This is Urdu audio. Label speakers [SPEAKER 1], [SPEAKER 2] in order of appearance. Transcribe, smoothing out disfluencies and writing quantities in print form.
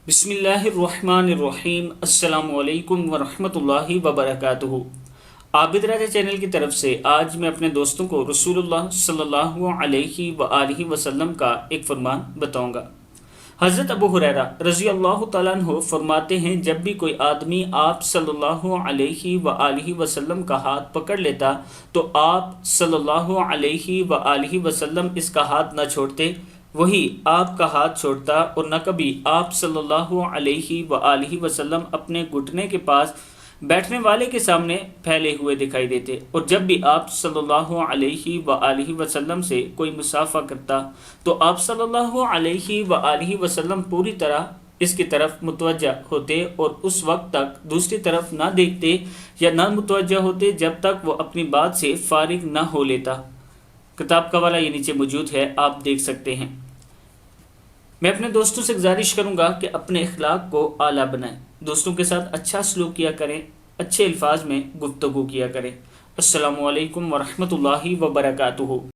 [SPEAKER 1] بسم اللہ الرحمن الرحیم۔ السلام علیکم ورحمۃ اللہ وبرکاتہ۔ عابد راجہ چینل کی طرف سے آج میں اپنے دوستوں کو رسول اللہ صلی اللہ علیہ وآلہ وسلم کا ایک فرمان بتاؤں گا۔ حضرت ابو ہریرہ رضی اللہ تعالیٰ عنہ فرماتے ہیں، جب بھی کوئی آدمی آپ صلی اللہ علیہ وآلہ وسلم کا ہاتھ پکڑ لیتا تو آپ صلی اللہ علیہ وآلہ وسلم اس کا ہاتھ نہ چھوڑتے، وہی آپ کا ہاتھ چھوڑتا، اور نہ کبھی آپ صلی اللہ علیہ وآلہ وسلم اپنے گھٹنے کے پاس بیٹھنے والے کے سامنے پھیلے ہوئے دکھائی دیتے، اور جب بھی آپ صلی اللہ علیہ وآلہ وسلم سے کوئی مصافحہ کرتا تو آپ صلی اللہ علیہ وآلہ وسلم پوری طرح اس کی طرف متوجہ ہوتے اور اس وقت تک دوسری طرف نہ دیکھتے یا نہ متوجہ ہوتے جب تک وہ اپنی بات سے فارغ نہ ہو لیتا۔ کتاب کا حوالہ یہ نیچے موجود ہے، آپ دیکھ سکتے ہیں۔ میں اپنے دوستوں سے گزارش کروں گا کہ اپنے اخلاق کو اعلیٰ بنائیں، دوستوں کے ساتھ اچھا سلوک کیا کریں، اچھے الفاظ میں گفتگو کیا کریں۔ السلام علیکم ورحمۃ اللہ وبرکاتہ۔